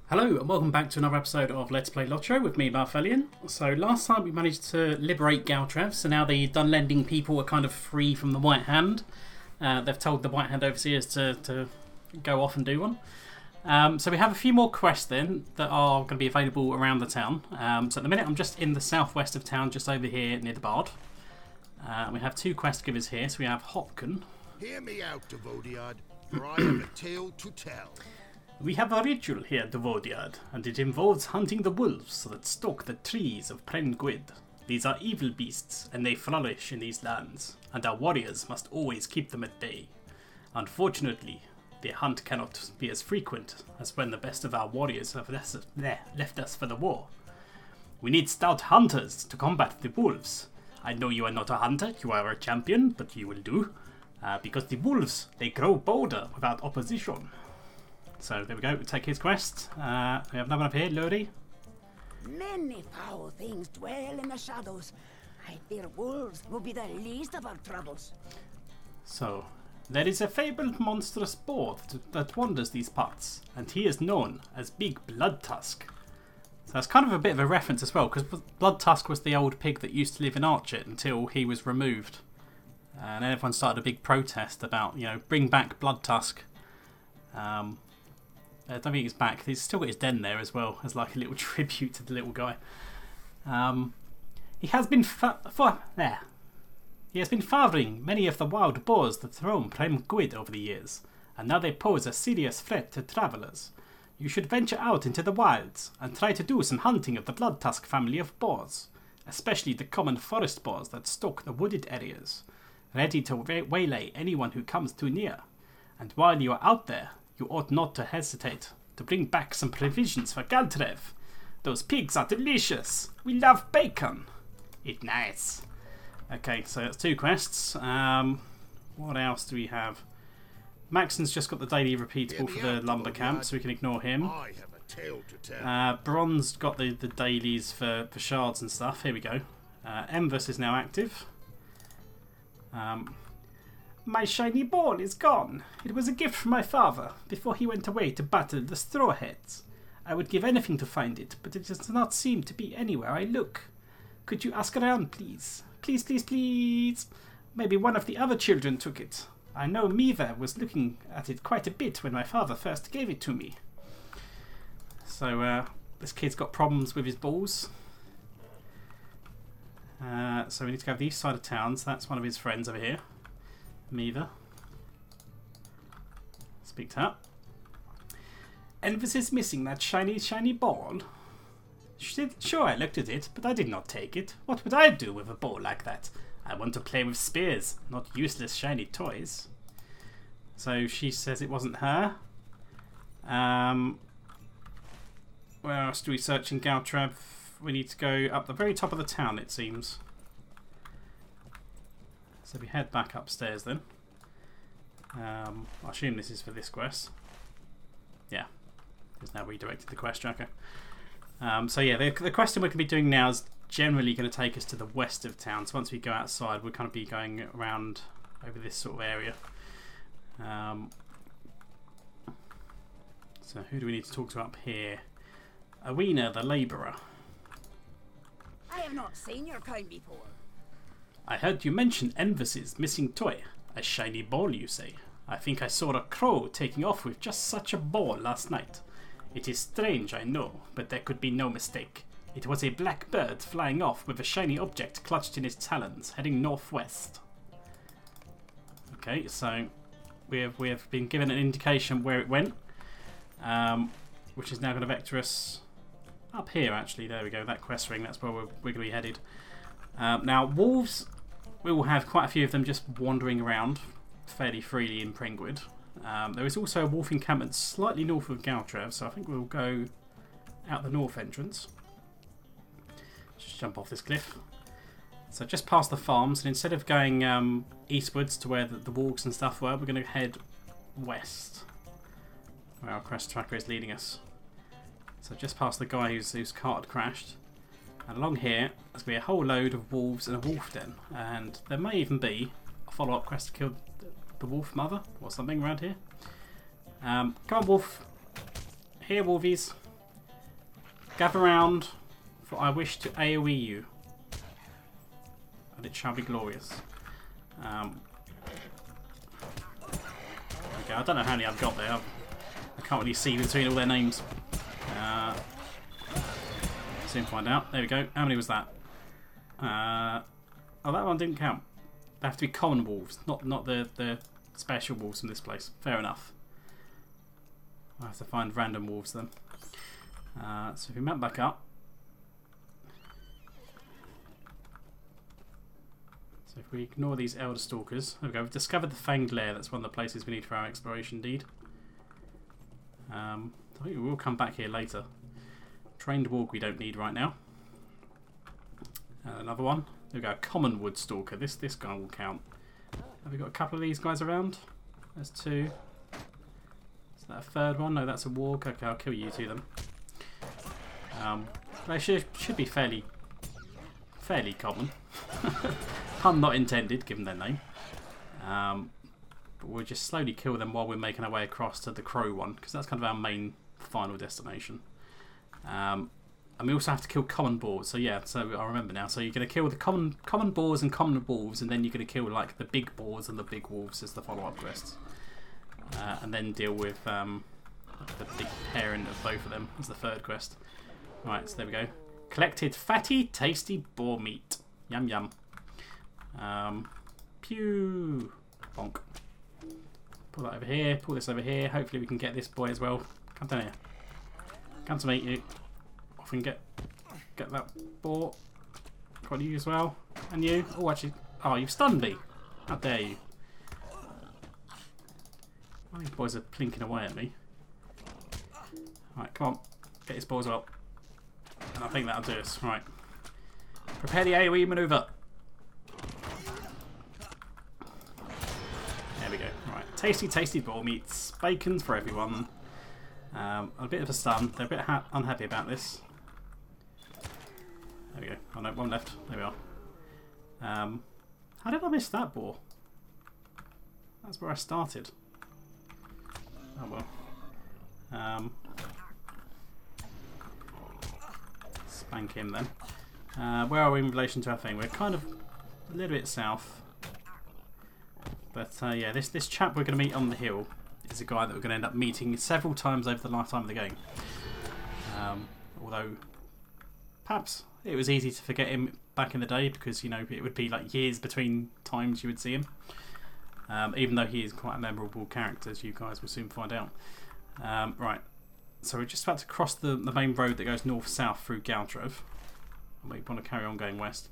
Hello and welcome back to another episode of Let's Play LOTRO with me, Balthelion. So last time we managed to liberate Gal-trev, so now the Dunlanding people are kind of free from the White Hand. They've told the White Hand overseers to go off and do one. So we have a few more quests then that are going to be available around the town. So at the minute I'm just in the southwest of town, just over here near the Bard. We have two quest givers here, so we have Hopkin. Hear me out, Devodiad, for I have a tale to tell. We have a ritual here, Devodiad, and it involves hunting the wolves that stalk the trees of Prengwyd. These are evil beasts, and they flourish in these lands, and our warriors must always keep them at bay. Unfortunately, the hunt cannot be as frequent as when the best of our warriors have left us for the war. We need stout hunters to combat the wolves. I know you are not a hunter, you are a champion, but you will do, because the wolves, they grow bolder without opposition. So there we go, we take his quest. We have another one up here, Lodi. Many foul things dwell in the shadows. I fear wolves will be the least of our troubles. So, there is a fabled monstrous boar that wanders these parts, and he is known as Big Bloodtusk. So that's kind of a bit of a reference as well, because Bloodtusk was the old pig that used to live in Archet until he was removed. And then everyone started a big protest about, bring back Bloodtusk. I don't think he's back. He's still got his den there as well, as like a little tribute to the little guy. He has been fathering many of the wild boars that roam Prengwyd over the years, and now they pose a serious threat to travellers. You should venture out into the wilds and try to do some hunting of the Bloodtusk family of boars, especially the common forest boars that stalk the wooded areas, ready to waylay anyone who comes too near. And while you are out there, you ought not to hesitate to bring back some provisions for Galtrev. Those pigs are delicious. We love bacon. It's nice. Okay, so that's two quests. What else do we have? Maxon's just got the daily repeatable for the lumber camp, so we can ignore him. I have a tale to tell. Bronze got the dailies for shards and stuff. Here we go. Envus is now active. My shiny ball is gone. It was a gift from my father before he went away to battle the Strawheads. I would give anything to find it, but it does not seem to be anywhere I look. Could you ask around, please? Please, please, please. Maybe one of the other children took it. I know Miva was looking at it quite a bit when my father first gave it to me. So this kid's got problems with his balls. So we need to go to the east side of town, so that's one of his friends over here. Miva. Speak to her. Envus is missing that shiny ball. Sure, I looked at it, but I did not take it. What would I do with a ball like that? I want to play with spears, not useless shiny toys. So she says it wasn't her. Where else do we search in Galtrev? We need to go up the very top of the town, it seems. So we head back upstairs then. I assume this is for this quest. Yeah, it's now redirected the quest tracker. So yeah, the question we're going to be doing now is generally going to take us to the west of town. So once we go outside, we'll kind of be going around over this sort of area. So who do we need to talk to up here? Awena, the labourer. I have not seen your kind before. I heard you mention Envus's missing toy. A shiny ball, you say? I think I saw a crow taking off with just such a ball last night. It is strange, I know, but there could be no mistake. It was a black bird flying off with a shiny object clutched in its talons, heading northwest. Okay, so we have been given an indication where it went, which is now going to vector us up here, actually. There we go, that quest ring, that's where we're going to be headed. Now, wolves, we will have quite a few of them just wandering around fairly freely in Prengwyd. There is also a wolf encampment slightly north of Galtrev, so I think we'll go out the north entrance. Just jump off this cliff. So just past the farms, and instead of going eastwards to where the walks and stuff were, we're going to head west, where our quest tracker is leading us. So just past the guy whose cart had crashed. And along here, there's going to be a whole load of wolves and a wolf den. And there may even be a follow-up quest to kill the wolf mother or something around here. Come on, wolf. Here, wolfies. Gather round, for I wish to AoE you, and it shall be glorious. Okay, I don't know how many I've got there. I can't really see between all their names. Soon find out. There we go. How many was that? Oh, that one didn't count. They have to be common wolves, not the special wolves from this place. Fair enough. I have to find random wolves then. So if we map back up. So if we ignore these Elder Stalkers, there we go. We've discovered the Fanged Lair. That's one of the places we need for our exploration deed. I think we will come back here later. Trained Walk we don't need right now. Another one. There we go. Common Wood Stalker. This guy will count. Have we got a couple of these guys around? There's two. Is that a third one? No, that's a Warg. Okay, I'll kill you two then. They should be fairly common. Pun not intended, given their name. But we'll just slowly kill them while we're making our way across to the Crow one, because that's kind of our main final destination. And we also have to kill common boars. So yeah, so I remember now. So you're going to kill the common boars and common wolves, and then you're going to kill like the big boars and the big wolves as the follow-up quests. And then deal with the big parent of both of them as the third quest. Right, so there we go. Collected fatty, tasty boar meat. Yum yum. Pew. Bonk. Pull that over here. Pull this over here. Hopefully we can get this boy as well. Come down here. Come to me, you. Off and get that boar. Got you as well. And you. Oh, actually. Oh, you've stunned me. How dare you. Oh, these boys are plinking away at me. Alright, come on. Get this boar as well. And I think that'll do us. Right. Prepare the AoE manoeuvre. There we go. Right. Tasty, tasty boar meats. Bacon for everyone. A bit of a stun. They're a bit unhappy about this. There we go. Oh no, one left. There we are. How did I miss that boar? That's where I started. Oh well. Spank him then. Where are we in relation to our thing? We're kind of a little bit south. But yeah, this chap we're going to meet on the hill is a guy that we're going to end up meeting several times over the lifetime of the game. Although, perhaps it was easy to forget him back in the day because, you know, it would be like years between times you would see him. Even though he is quite a memorable character, as you guys will soon find out. Right, so we're just about to cross the main road that goes north-south through Gal-trev. We want to carry on going west.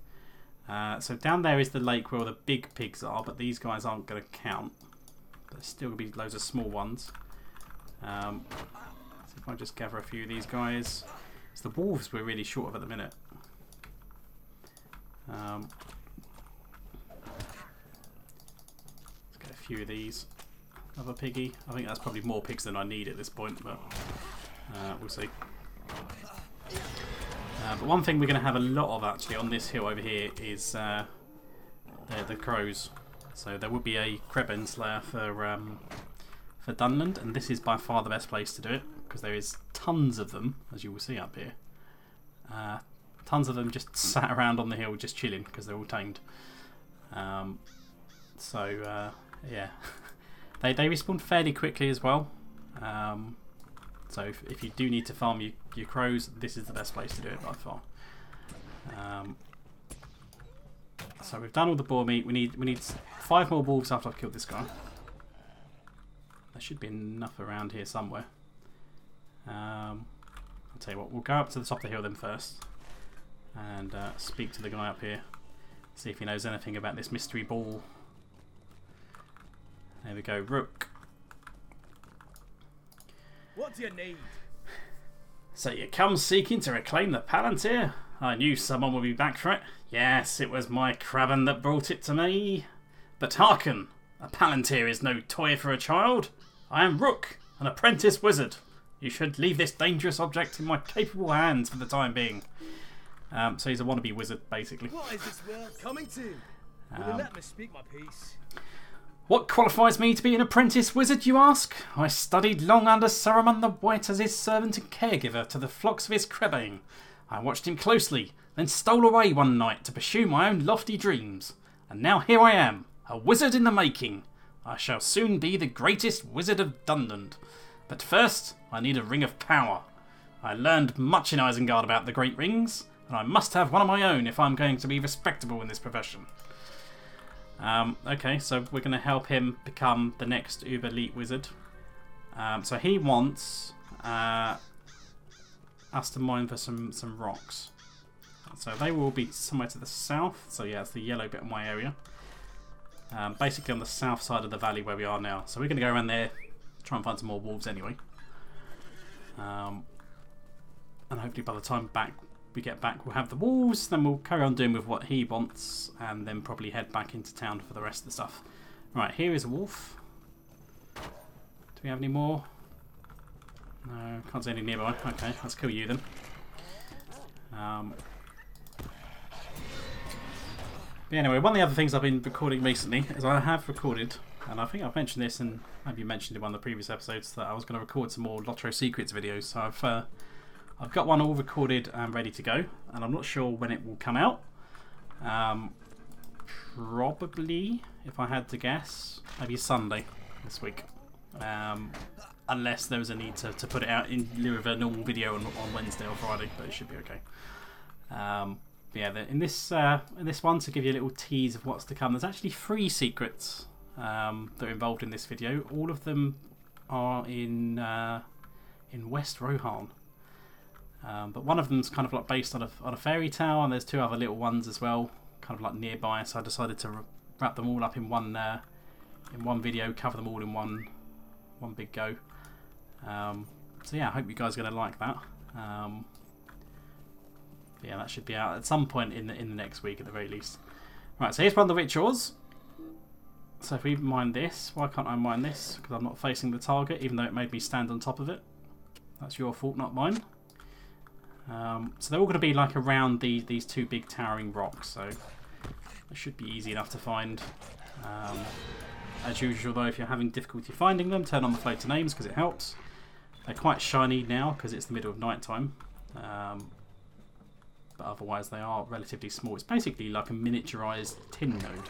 So down there is the lake where all the big pigs are, but these guys aren't going to count. There's still going to be loads of small ones. So if I just gather a few of these guys. It's the wolves we're really short of at the minute. Let's get a few of these. Another piggy. I think that's probably more pigs than I need at this point, but we'll see. But one thing we're going to have a lot of actually on this hill over here is the crows. So there will be a Krebin Slayer for Dunland, and this is by far the best place to do it because there is tons of them, as you will see up here. Tons of them just sat around on the hill just chilling because they're all tamed. Yeah, they respawn fairly quickly as well. So if you do need to farm your crows, this is the best place to do it by far. So we've done all the boar meat. We need 5 more wolves after I've killed this guy. There should be enough around here somewhere. I'll tell you what, we'll go up to the top of the hill then first and speak to the guy up here. See if he knows anything about this mystery ball. There we go, Rook. What do you need? So you come seeking to reclaim the Palantir? I knew someone would be back for it. Yes, it was my Kraven that brought it to me. But hearken, a Palantir is no toy for a child. I am Rook, an apprentice wizard. You should leave this dangerous object in my capable hands for the time being. So he's a wannabe wizard, basically. What is this world coming to? Will you let me speak my piece? What qualifies me to be an apprentice wizard, you ask? I studied long under Saruman the White as his servant and caregiver to the flocks of his Crebain. I watched him closely, then stole away one night to pursue my own lofty dreams. And now here I am, a wizard in the making. I shall soon be the greatest wizard of Dunland. But first, I need a ring of power. I learned much in Isengard about the great rings, and I must have one of my own if I'm going to be respectable in this profession. Okay, so we're going to help him become the next Uber Elite Wizard. So he wants us to mine for some rocks. So they will be somewhere to the south. So yeah, it's the yellow bit of my area. Basically on the south side of the valley where we are now. So we're going to go around there, try and find some more wolves anyway. And hopefully by the time we get back we'll have the wolves, then we'll carry on doing with what he wants and then probably head back into town for the rest of the stuff. Right, here is a wolf. Do we have any more? No, can't see any nearby. Okay, let's kill you then. But anyway, one of the other things I've been recording recently is I have recorded, and I think I've mentioned this and maybe mentioned in one of the previous episodes, that I was going to record some more LOTRO secrets videos. So I've got one all recorded and ready to go, and I'm not sure when it will come out. Probably, if I had to guess, maybe Sunday this week. Unless there was a need to put it out in lieu of a normal video on Wednesday or Friday, but it should be okay. Yeah, in this one, to give you a little tease of what's to come, there's actually 3 secrets that are involved in this video. All of them are in West Rohan. But one of them's kind of like based on a fairy tale, and there's 2 other little ones as well, kind of like nearby. So I decided to wrap them all up in one video, cover them all in one big go. So yeah, I hope you guys are going to like that. Yeah, that should be out at some point in the next week at the very least. Right, so here's one of the rituals. So if we mine this, why can't I mine this? Because I'm not facing the target, even though it made me stand on top of it. That's your fault, not mine. So they're all going to be like around these 2 big towering rocks, so it should be easy enough to find. As usual though, if you're having difficulty finding them, turn on the float to names because it helps. They're quite shiny now because it's the middle of night time, but otherwise they are relatively small. It's basically like a miniaturized tin node,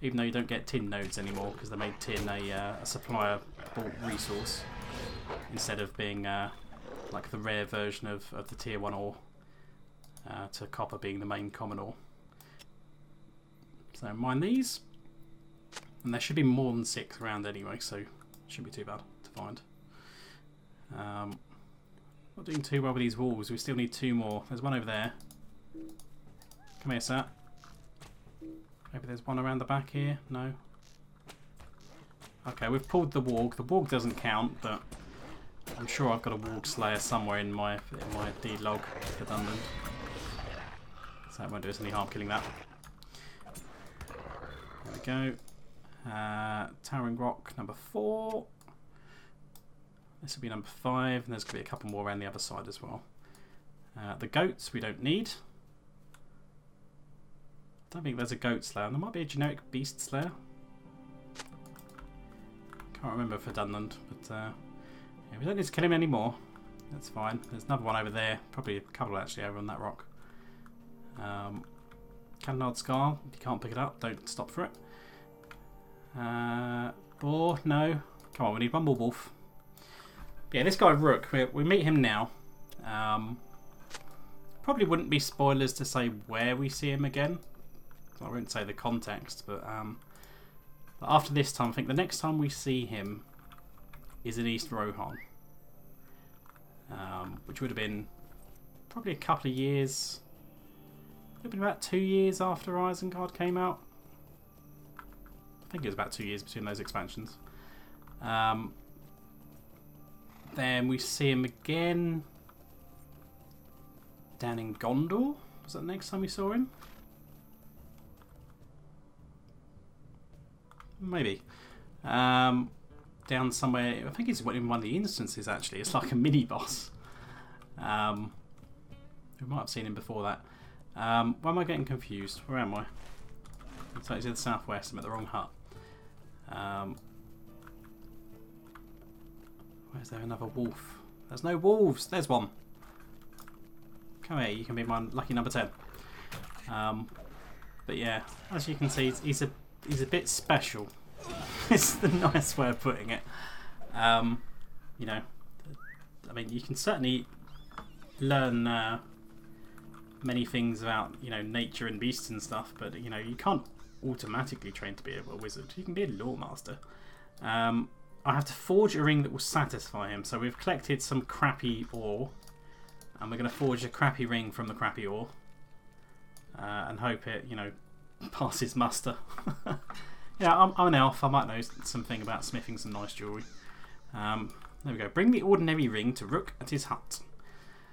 even though you don't get tin nodes anymore because they made tin a supplier bought resource instead of being like the rare version of the tier 1 ore, to copper being the main common ore. So mine these, and there should be more than 6 around anyway, so it shouldn't be too bad to find. Not doing too well with these walls. We still need 2 more. There's one over there. Come here, sir. Maybe there's one around the back here. No. Okay, we've pulled the warg. The warg doesn't count, but I'm sure I've got a warg slayer somewhere in my deed log for Dunland. So it won't do us any harm killing that. There we go. Towering rock number 4. This will be number 5, and there's going to be a couple more around the other side as well. The goats we don't need. I don't think there's a goat slayer. There might be a generic beast slayer. Can't remember for Dunland, but yeah, we don't need to kill him anymore. That's fine. There's another one over there. Probably a couple actually over on that rock. Canard Scar. If you can't pick it up, don't stop for it. Boar, no. Come on, we need one more wolf. Yeah, this guy Rook, we meet him now. Probably wouldn't be spoilers to say where we see him again. I wouldn't say the context, but after this time, I think the next time we see him is in East Rohan, which would have been probably a couple of years. It would have been about 2 years after Isengard came out. I think it was about 2 years between those expansions. Then we see him again down in Gondor. Was that the next time we saw him? Maybe. Down somewhere. I think it's in one of the instances actually. It's like a mini boss. We might have seen him before that. Why am I getting confused? Where am I? It's actually the southwest. I'm at the wrong hut. Where's there another wolf? There's no wolves. There's one. Come here. You can be my lucky number 10. But yeah, as you can see, he's a bit special. It's the nice way of putting it. You know, I mean, you can certainly learn many things about, you know, nature and beasts and stuff, but you know, you can't automatically train to be a wizard. You can be a lore master. I have to forge a ring that will satisfy him. So we've collected some crappy ore, and we're going to forge a crappy ring from the crappy ore, and hope it, you know, passes muster. Yeah, I'm an elf. I might know something about smithing some nice jewellery. There we go. Bring the ordinary ring to Rook at his hut.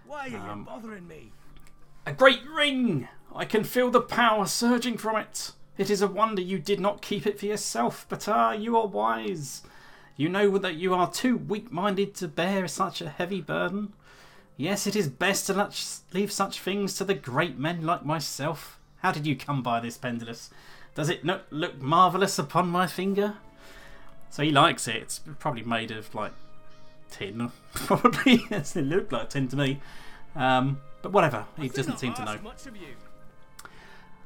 Why are you bothering me? A great ring! I can feel the power surging from it. It is a wonder you did not keep it for yourself, but you are wise. You know that you are too weak-minded to bear such a heavy burden. Yes, it is best to leave such things to the great men like myself. How did you come by this, Pendulous? Does it not look marvellous upon my finger? So he likes it. It's probably made of, like, tin. Probably. It looked like tin to me. But whatever. He doesn't seem to know.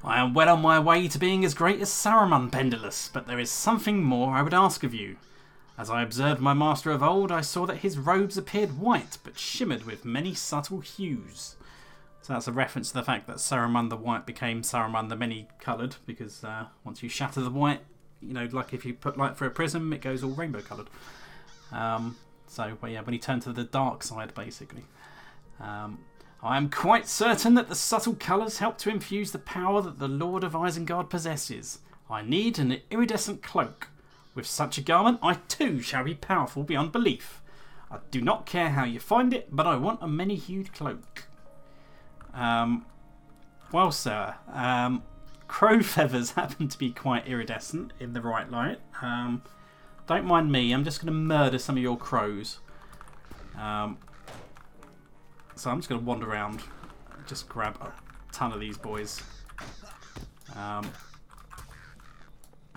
I am well on my way to being as great as Saruman, Pendulous, but there is something more I would ask of you. As I observed my master of old, I saw that his robes appeared white, but shimmered with many subtle hues. So that's a reference to the fact that Saruman the White became Saruman the Many-Coloured, because once you shatter the white, you know, like if you put light through a prism, it goes all rainbow-coloured. So, well, yeah, when he turned to the dark side, basically. I am quite certain that the subtle colours help to infuse the power that the Lord of Isengard possesses. I need an iridescent cloak. With such a garment, I too shall be powerful beyond belief. I do not care how you find it, but I want a many-hued cloak. Well, sir, crow feathers happen to be quite iridescent in the right light. Don't mind me, I'm just going to murder some of your crows. So I'm just going to wander around, just grab a ton of these boys. How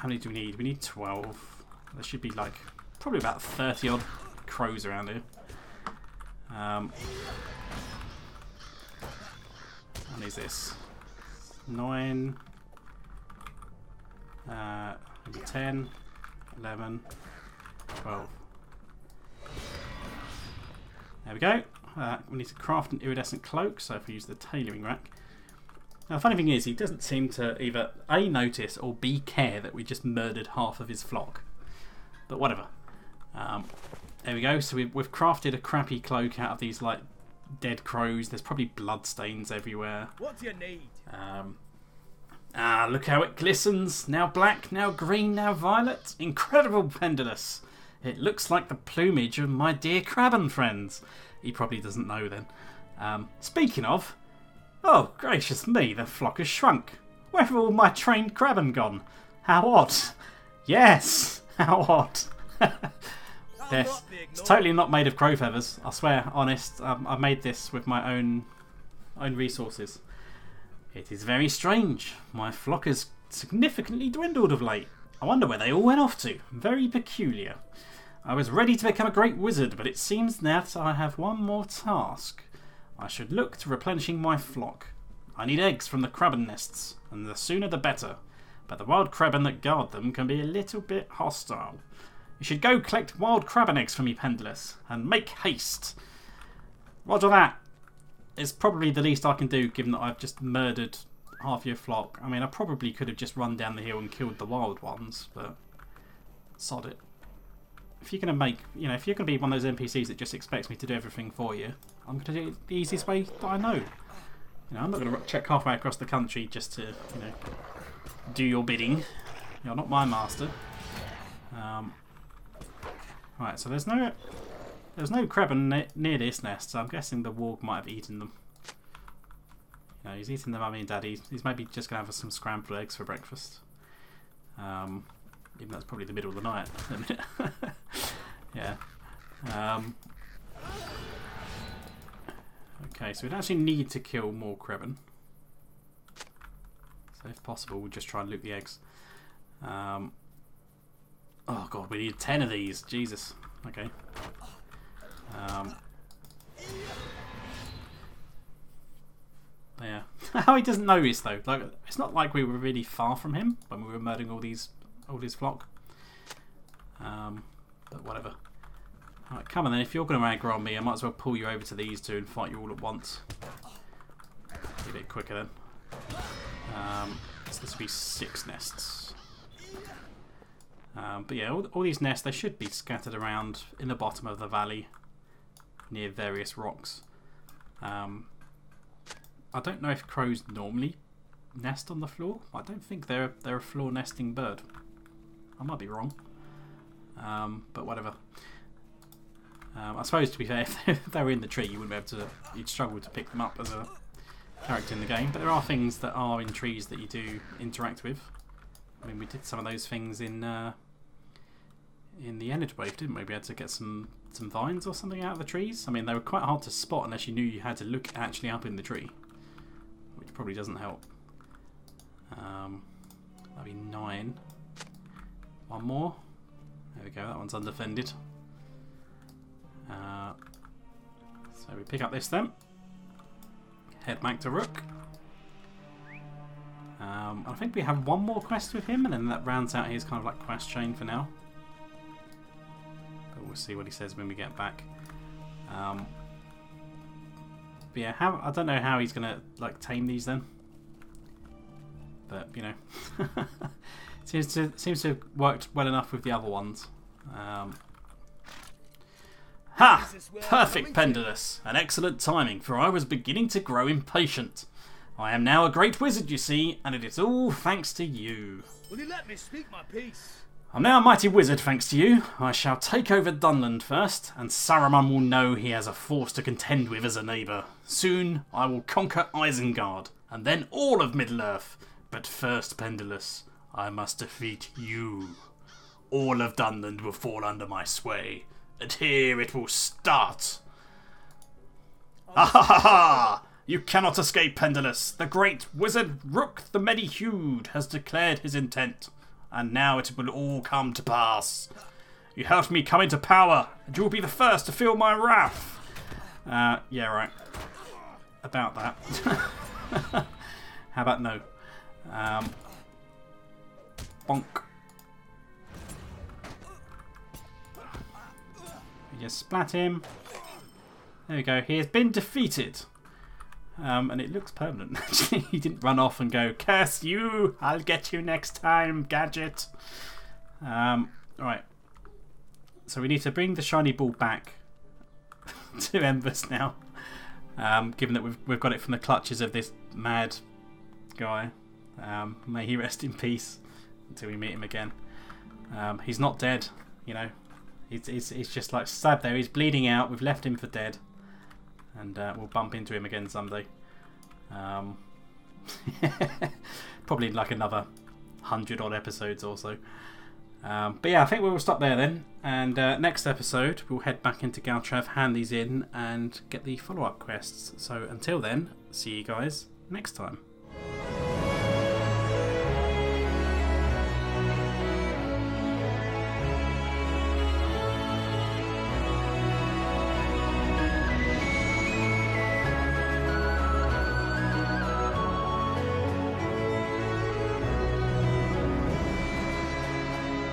many do we need? We need 12. There should be like probably about 30 odd crows around here. How many is this? 9, 10, 11, 12. There we go. We need to craft an iridescent cloak, so if we use the tailoring rack. Now the funny thing is, he doesn't seem to either A, notice or B, care that we just murdered half of his flock. But whatever. There we go. So we've crafted a crappy cloak out of these like dead crows. There's probably blood stains everywhere. What do you need? Look how it glistens. Now black, now green, now violet. Incredible, Pendulous. It looks like the plumage of my dear Crabben friends. He probably doesn't know then. Speaking of... Oh, gracious me, the flock has shrunk. Where have all my trained Crabben gone? How odd. Yes, how odd. Yes, it's totally not made of crow feathers. I swear, honest, I made this with my own resources. It is very strange. My flock has significantly dwindled of late. I wonder where they all went off to. Very peculiar. I was ready to become a great wizard, but it seems that I have one more task. I should look to replenishing my flock. I need eggs from the Crabben nests, and the sooner the better. But the wild Crabben that guard them can be a little bit hostile. You should go collect wild Crabben eggs for me, Pendulous, and make haste. Roger that. It's probably the least I can do, given that I've just murdered half your flock. I mean, I probably could have just run down the hill and killed the wild ones, but sod it. If you're going to make, you know, if you're going to be one of those NPCs that just expects me to do everything for you, I'm going to do it the easiest way that I know. You know, I'm not going to check halfway across the country just to, you know, do your bidding. You're not my master. Right, so there's no Crabben near this nest, so I'm guessing the warg might have eaten them. You know, he's eating the mummy and daddy. He's maybe just going to have some scrambled eggs for breakfast. Even though it's probably the middle of the night. Yeah. Okay, so we'd actually need to kill more Crabben. So if possible, we'll just try and loot the eggs. Oh god, we need 10 of these. Jesus. Okay. Yeah. How he doesn't notice though. Like, it's not like we were really far from him when we were murdering all his flock. But whatever. Alright, come on then. If you're going to aggro on me, I might as well pull you over to these two and fight you all at once. Be a bit quicker then. So this will be 6 nests. But yeah, all these nests, they should be scattered around in the bottom of the valley near various rocks. I don't know if crows normally nest on the floor. I don't think they're a floor nesting bird. I might be wrong. But whatever. I suppose, to be fair, if they were in the tree, you wouldn't be able to. You'd struggle to pick them up as a character in the game. But there are things that are in trees that you do interact with. I mean, we did some of those things in the Energy Wave, didn't we? We had to get some vines or something out of the trees. I mean, they were quite hard to spot unless you knew you had to look actually up in the tree, which probably doesn't help. That'd be 9. One more. There we go. That one's undefended. So we pick up this then. Head back to Rook. I think we have one more quest with him, and then that rounds out his kind of like quest chain for now. But we'll see what he says when we get back. But yeah, I don't know how he's gonna like tame these then. But you know, seems to have worked well enough with the other ones. Ha! Perfect, Pendulous! An excellent timing, for I was beginning to grow impatient. I am now a great wizard, you see, and it is all thanks to you. Will you let me speak my piece? I'm now a mighty wizard, thanks to you. I shall take over Dunland first, and Saruman will know he has a force to contend with as a neighbour. Soon I will conquer Isengard, and then all of Middle-earth. But first, Pendulous, I must defeat you. All of Dunland will fall under my sway, and here it will start. Ha ha ha ha! You cannot escape, Pendulous. The great wizard Rook the Many-Hued has declared his intent, and now it will all come to pass. You helped me come into power, and you will be the first to feel my wrath. Yeah, right. About that. How about no? Bonk. We just splat him. There we go. He has been defeated. And it looks permanent, actually. He didn't run off and go, curse you! I'll get you next time, Gadget. Alright. So we need to bring the shiny ball back to Embers now. Given that we've got it from the clutches of this mad guy. May he rest in peace until we meet him again. He's not dead, you know. He's just like stabbed there. He's bleeding out. We've left him for dead. And we'll bump into him again someday. Probably like another 100 odd episodes or so. But yeah, I think we'll stop there then. And next episode, we'll head back into Gal-trev, hand these in, and get the follow-up quests. So until then, see you guys next time.